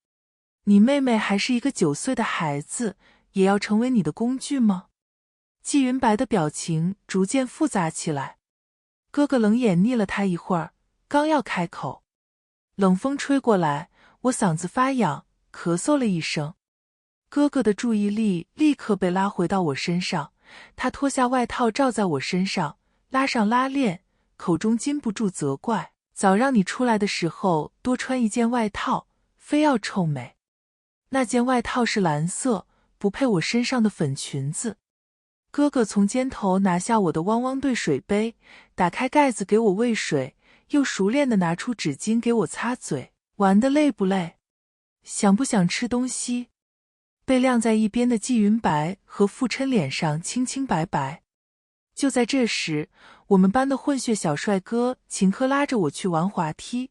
你妹妹还是一个9岁的孩子，也要成为你的工具吗？季云白的表情逐渐复杂起来。哥哥冷眼睨了他一会儿，刚要开口，冷风吹过来，我嗓子发痒，咳嗽了一声。哥哥的注意力立刻被拉回到我身上，他脱下外套罩在我身上，拉上拉链，口中禁不住责怪：早让你出来的时候多穿一件外套，非要臭美。那件外套是蓝色，不配我身上的粉裙子。哥哥从肩头拿下我的汪汪队水杯，打开盖子给我喂水，又熟练地拿出纸巾给我擦嘴。玩得累不累？想不想吃东西？被晾在一边的季云白和傅琛脸上清清白白。就在这时，我们班的混血小帅哥秦科拉着我去玩滑梯，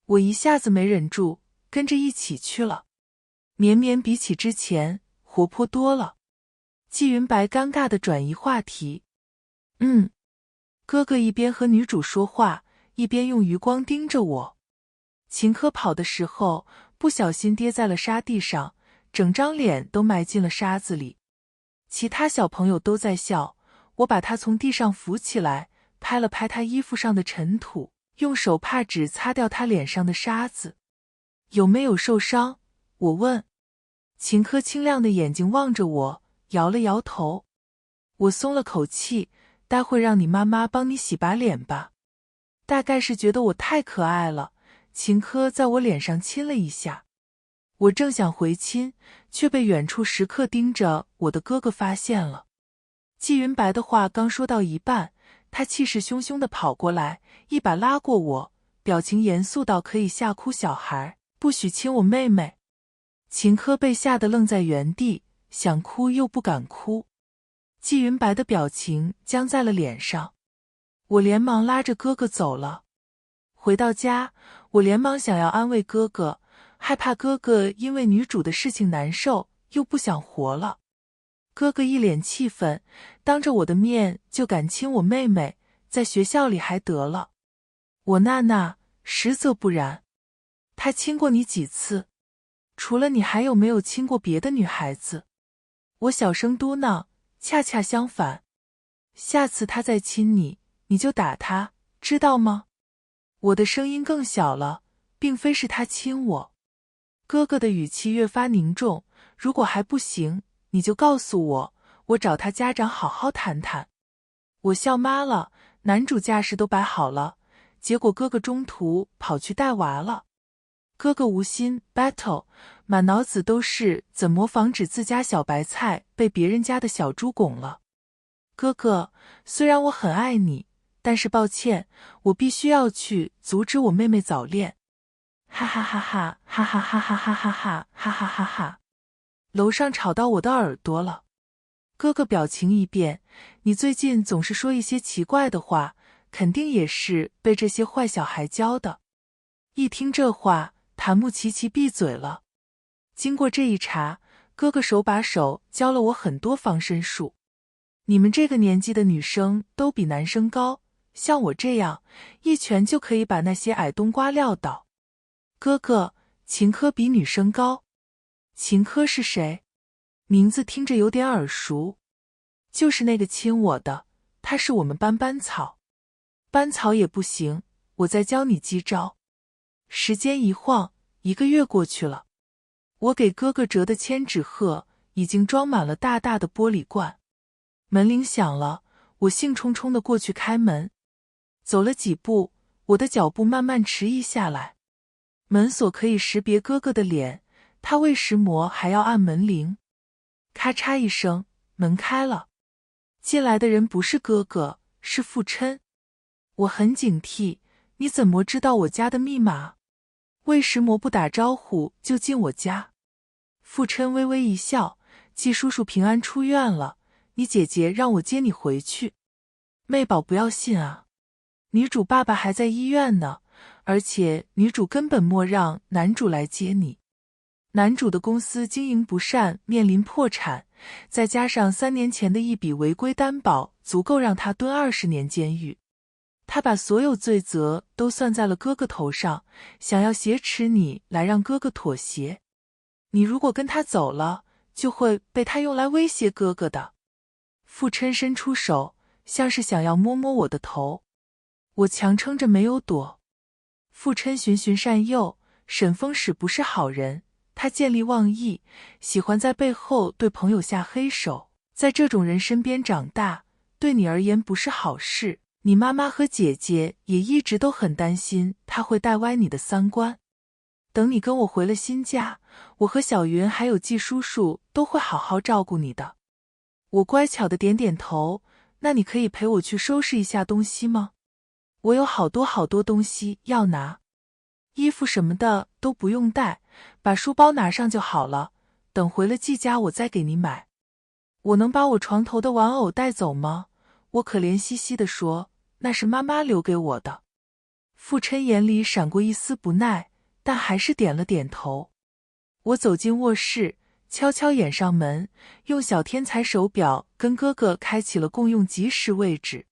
我一下子没忍住，跟着一起去了。绵绵比起之前活泼多了。季云白尴尬地转移话题。哥哥一边和女主说话，一边用余光盯着我。秦科跑的时候不小心跌在了沙地上，整张脸都埋进了沙子里。其他小朋友都在笑，我把他从地上扶起来，拍了拍他衣服上的尘土，用手帕纸擦掉他脸上的沙子。有没有受伤？我问。秦科清亮的眼睛望着我，摇了摇头。我松了口气，待会让你妈妈帮你洗把脸吧。大概是觉得我太可爱了，秦科在我脸上亲了一下。我正想回亲，却被远处时刻盯着我的哥哥发现了。季云白的话刚说到一半，他气势汹汹地跑过来，一把拉过我，表情严肃到可以吓哭小孩，不许亲我妹妹。秦科被吓得愣在原地，想哭又不敢哭。季云白的表情僵在了脸上。我连忙拉着哥哥走了。回到家，我连忙想要安慰哥哥，害怕哥哥因为女主的事情难受，又不想活了。哥哥一脸气愤，当着我的面就敢亲我妹妹，在学校里还得了。我娜娜，实则不然。他亲过你几次？除了你还有没有亲过别的女孩子？我小声嘟囔，恰恰相反。下次他再亲你，你就打他，知道吗？我的声音更小了，并非是他亲我。哥哥的语气越发凝重，如果还不行，你就告诉我，我找他家长好好谈谈。我笑妈了，男主架势都摆好了，结果哥哥中途跑去带娃了。哥哥无心 battle， 满脑子都是怎么防止自家小白菜被别人家的小猪拱了。哥哥，虽然我很爱你，但是抱歉，我必须要去阻止我妹妹早恋。哈哈哈哈哈哈哈哈哈哈哈哈哈哈哈！楼上吵到我的耳朵了。哥哥表情一变，你最近总是说一些奇怪的话，肯定也是被这些坏小孩教的。一听这话，檀木齐齐闭嘴了。经过这一查，哥哥手把手教了我很多防身术。你们这个年纪的女生都比男生高，像我这样，一拳就可以把那些矮冬瓜撂倒。哥哥，秦科比女生高。秦科是谁？名字听着有点耳熟。就是那个亲我的，他是我们班班草。班草也不行，我再教你几招。时间一晃，1个月过去了。我给哥哥折的千纸鹤已经装满了大大的玻璃罐。门铃响了，我兴冲冲地过去开门。走了几步，我的脚步慢慢迟疑下来。门锁可以识别哥哥的脸，他为石磨还要按门铃。咔嚓一声，门开了。进来的人不是哥哥，是傅琛。我很警惕，你怎么知道我家的密码？魏石磨不打招呼就进我家。傅琛微微一笑，季叔叔平安出院了，你姐姐让我接你回去。妹宝不要信啊，女主爸爸还在医院呢，而且女主根本莫让男主来接你。男主的公司经营不善，面临破产，再加上3年前的一笔违规担保，足够让他蹲20年监狱。他把所有罪责都算在了哥哥头上，想要挟持你来让哥哥妥协。你如果跟他走了，就会被他用来威胁哥哥的。傅琛伸出手，像是想要摸摸我的头，我强撑着没有躲。傅琛循循善诱，沈风使不是好人，他见利忘义，喜欢在背后对朋友下黑手，在这种人身边长大，对你而言不是好事。你妈妈和姐姐也一直都很担心他会带歪你的3观。等你跟我回了新家，我和小云还有季叔叔都会好好照顾你的。我乖巧的点点头，那你可以陪我去收拾一下东西吗？我有好多好多东西要拿。衣服什么的都不用带，把书包拿上就好了。等回了季家我再给你买。我能把我床头的玩偶带走吗？我可怜兮兮地说，那是妈妈留给我的。父琛眼里闪过一丝不耐，但还是点了点头。我走进卧室，悄悄掩上门，用小天才手表跟哥哥开启了共用即时位置。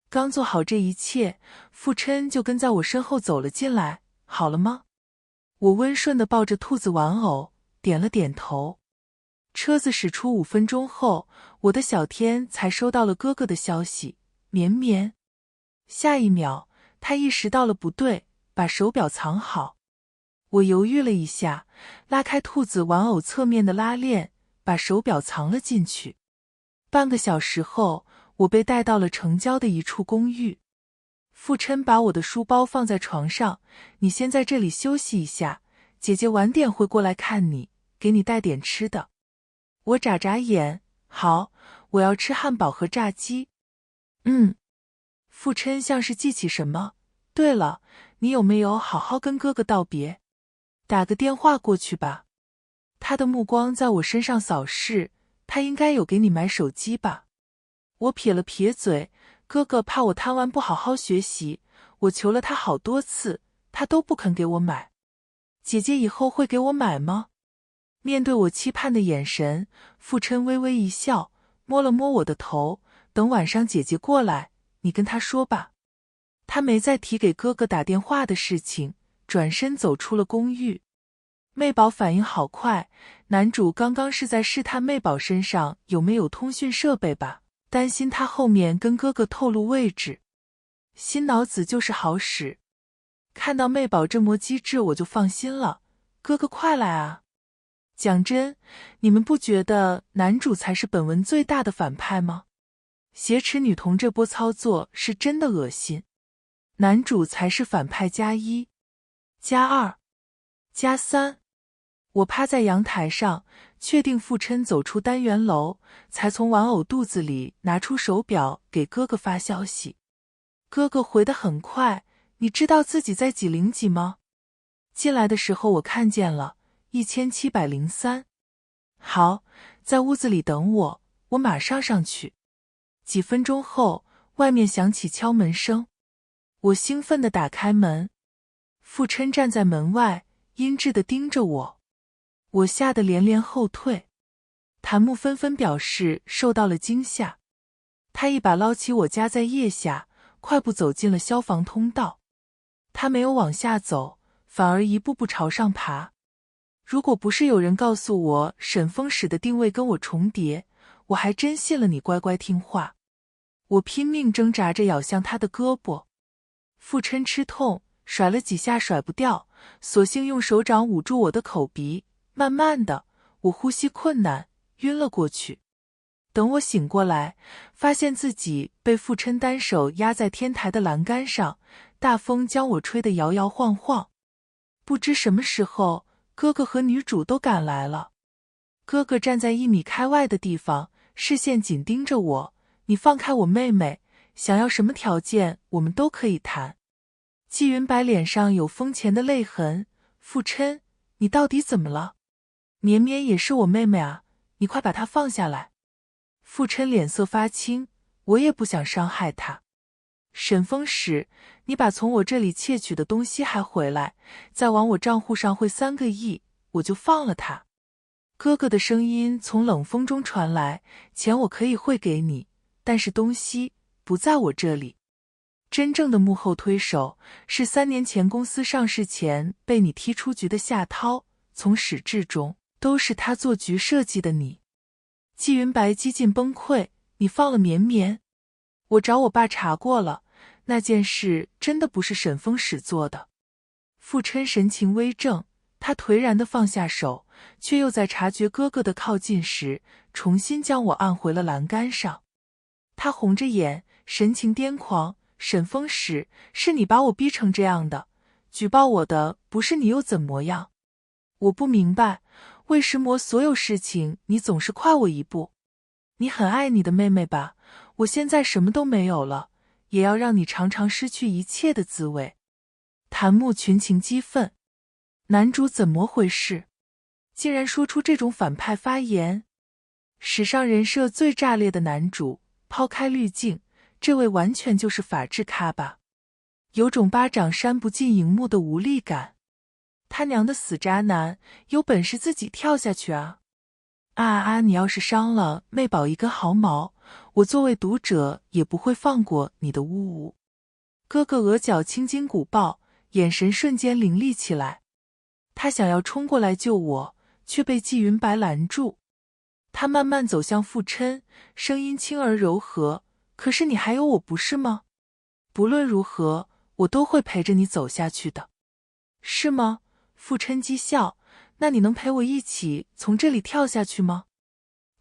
刚做好这一切，父琛就跟在我身后走了进来。好了吗？我温顺地抱着兔子玩偶，点了点头。车子驶出5分钟后，我的小天才收到了哥哥的消息，绵绵。下一秒，他意识到了不对，把手表藏好。我犹豫了一下，拉开兔子玩偶侧面的拉链，把手表藏了进去。半个小时后，我被带到了城郊的一处公寓。父琛把我的书包放在床上，你先在这里休息一下，姐姐晚点会过来看你，给你带点吃的。我眨眨眼，好，我要吃汉堡和炸鸡。父琛像是记起什么，对了，你有没有好好跟哥哥道别？打个电话过去吧。他的目光在我身上扫视，他应该有给你买手机吧？我撇了撇嘴，哥哥怕我贪玩不好好学习，我求了他好多次，他都不肯给我买。姐姐以后会给我买吗？面对我期盼的眼神，父琛微微一笑，摸了摸我的头，等晚上姐姐过来，你跟她说吧。他没再提给哥哥打电话的事情，转身走出了公寓。妹宝反应好快，男主刚刚是在试探妹宝身上有没有通讯设备吧，担心他后面跟哥哥透露位置。新脑子就是好使，看到妹宝这么机智我就放心了，哥哥快来啊！讲真，你们不觉得男主才是本文最大的反派吗？挟持女童这波操作是真的恶心。男主才是反派加1、加2、加3。我趴在阳台上，确定父琛走出单元楼，才从玩偶肚子里拿出手表给哥哥发消息。哥哥回得很快，你知道自己在几零几吗？进来的时候我看见了1703。好，在屋子里等我，我马上上去。几分钟后，外面响起敲门声。我兴奋地打开门，父琛站在门外，阴鸷地盯着我。我吓得连连后退。檀木纷纷表示受到了惊吓，他一把捞起我夹在腋下，快步走进了消防通道。他没有往下走，反而一步步朝上爬。如果不是有人告诉我沈风使的定位跟我重叠，我还真信了你乖乖听话。我拼命挣扎着咬向他的胳膊，父琛吃痛，甩了几下甩不掉，索性用手掌捂住我的口鼻。慢慢的，我呼吸困难，晕了过去。等我醒过来，发现自己被父琛单手压在天台的栏杆上，大风将我吹得摇摇晃晃。不知什么时候，哥哥和女主都赶来了。哥哥站在1米开外的地方，视线紧盯着我，你放开我妹妹，想要什么条件我们都可以谈。季云白脸上有风前的泪痕，父琛，你到底怎么了？绵绵也是我妹妹啊，你快把她放下来。父琛脸色发青，我也不想伤害她。沈风使，你把从我这里窃取的东西还回来，再往我账户上汇3个亿，我就放了她。哥哥的声音从冷风中传来，钱我可以汇给你，但是东西不在我这里。真正的幕后推手是3年前公司上市前被你踢出局的夏涛，从始至终都是他做局设计的你。季云白几近崩溃，你放了绵绵？我找我爸查过了，那件事真的不是沈风使做的。父琛神情微正，他颓然地放下手，却又在察觉哥哥的靠近时，重新将我按回了栏杆上。他红着眼，神情癫狂，沈风使，是你把我逼成这样的，举报我的不是你又怎么样？我不明白，为什么所有事情你总是快我一步？你很爱你的妹妹吧？我现在什么都没有了，也要让你尝尝失去一切的滋味。檀木群情激愤，男主怎么回事？竟然说出这种反派发言。史上人设最炸裂的男主，抛开滤镜，这位完全就是法制咖吧，有种巴掌扇不进荧幕的无力感。他娘的死渣男，有本事自己跳下去啊！你要是伤了妹宝一根毫毛，我作为读者也不会放过你的呜。哥哥额角青筋鼓爆，眼神瞬间凌厉起来。他想要冲过来救我，却被纪云白拦住。他慢慢走向傅琛，声音轻而柔和，可是你还有我不是吗？不论如何，我都会陪着你走下去的。是吗？傅琛讥笑，那你能陪我一起从这里跳下去吗？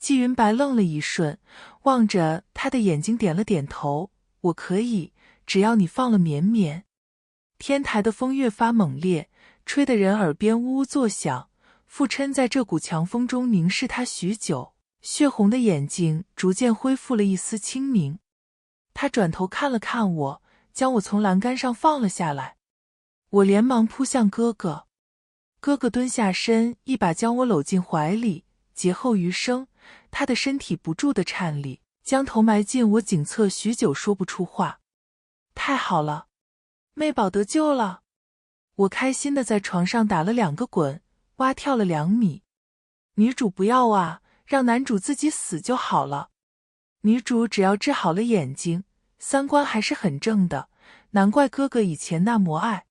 纪云白愣了一瞬，望着他的眼睛点了点头，我可以，只要你放了绵绵。天台的风越发猛烈，吹得人耳边呜呜作响。傅琛在这股强风中凝视他许久，血红的眼睛逐渐恢复了一丝清明。他转头看了看我，将我从栏杆上放了下来。我连忙扑向哥哥，哥哥蹲下身，一把将我搂进怀里，劫后余生，他的身体不住的颤栗，将头埋进我颈侧，许久说不出话。太好了，妹宝得救了！我开心的在床上打了2个滚，蛙跳了2米。女主不要啊，让男主自己死就好了。女主只要治好了眼睛，三观还是很正的，难怪哥哥以前那么爱。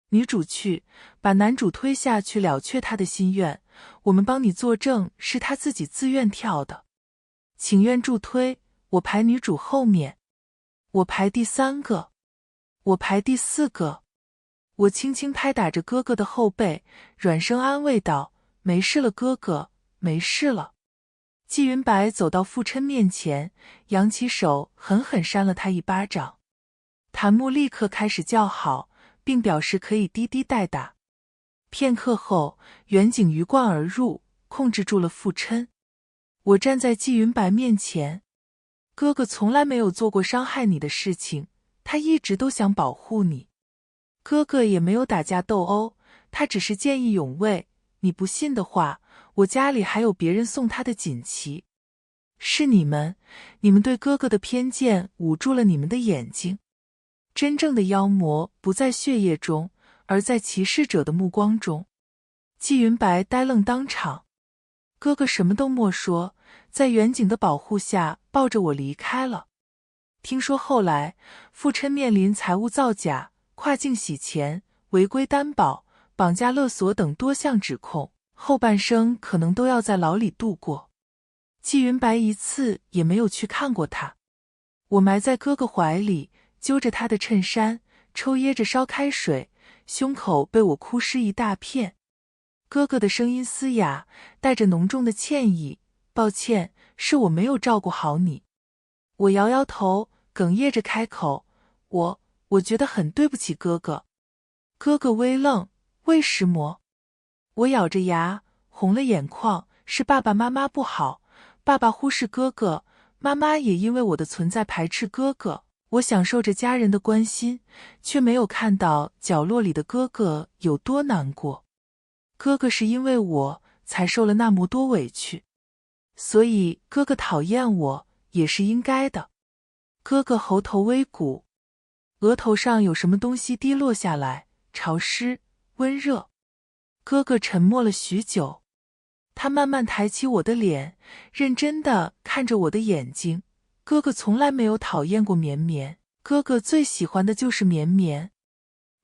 女主去，把男主推下去，了却他的心愿。我们帮你作证，是他自己自愿跳的。请愿助推，我排女主后面。我排第3个。我排第4个。我轻轻拍打着哥哥的后背，软声安慰道：没事了哥哥，没事了。纪云白走到傅琛面前，扬起手狠狠扇了他一巴掌。谭木立刻开始叫好，并表示可以滴滴代打。片刻后，远景鱼贯而入，控制住了傅琛。我站在纪云白面前，哥哥从来没有做过伤害你的事情，他一直都想保护你。哥哥也没有打架斗殴，他只是见义勇为。你不信的话，我家里还有别人送他的锦旗。是你们对哥哥的偏见捂住了你们的眼睛。真正的妖魔不在血液中，而在歧视者的目光中。纪云白呆愣当场，哥哥什么都没说，在远景的保护下抱着我离开了。听说后来傅琛面临财务造假、跨境洗钱、违规担保、绑架勒索等多项指控，后半生可能都要在牢里度过。纪云白一次也没有去看过他。我埋在哥哥怀里，揪着他的衬衫，抽噎着烧开水，胸口被我哭湿一大片。哥哥的声音嘶哑，带着浓重的歉意，抱歉，是我没有照顾好你。我摇摇头，哽咽着开口，我觉得很对不起哥哥。哥哥微愣，为什么？我咬着牙，红了眼眶，是爸爸妈妈不好，爸爸忽视哥哥，妈妈也因为我的存在排斥哥哥。我享受着家人的关心，却没有看到角落里的哥哥有多难过。哥哥是因为我才受了那么多委屈，所以哥哥讨厌我也是应该的。哥哥喉头微鼓，额头上有什么东西滴落下来，潮湿温热。哥哥沉默了许久，他慢慢抬起我的脸，认真地看着我的眼睛。哥哥从来没有讨厌过绵绵，哥哥最喜欢的就是绵绵。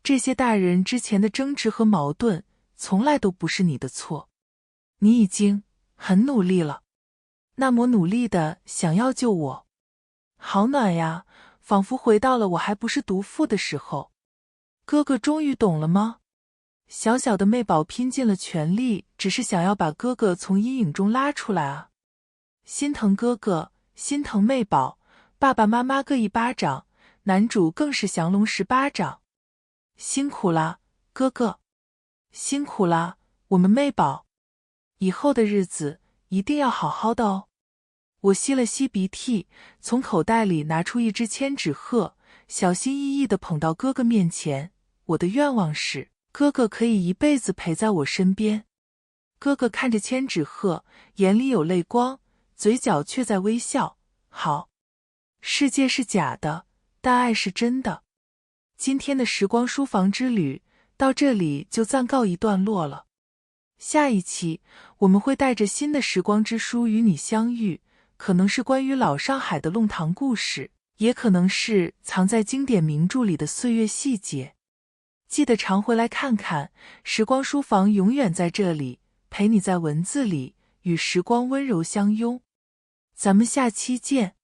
这些大人之前的争执和矛盾，从来都不是你的错。你已经很努力了，那么努力的想要救我。好暖呀，仿佛回到了我还不是毒妇的时候。哥哥终于懂了吗？小小的妹宝拼尽了全力，只是想要把哥哥从阴影中拉出来啊！心疼哥哥，心疼妹宝，爸爸妈妈各一巴掌，男主更是降龙18掌。辛苦了，哥哥，辛苦了，我们妹宝，以后的日子一定要好好的哦。我吸了吸鼻涕，从口袋里拿出一只千纸鹤，小心翼翼地捧到哥哥面前。我的愿望是，哥哥可以一辈子陪在我身边。哥哥看着千纸鹤，眼里有泪光，嘴角却在微笑。好，世界是假的，但爱是真的。今天的时光书房之旅到这里就暂告一段落了。下一期我们会带着新的时光之书与你相遇，可能是关于老上海的弄堂故事，也可能是藏在经典名著里的岁月细节。记得常回来看看，时光书房永远在这里，陪你在文字里与时光温柔相拥。咱们下期见。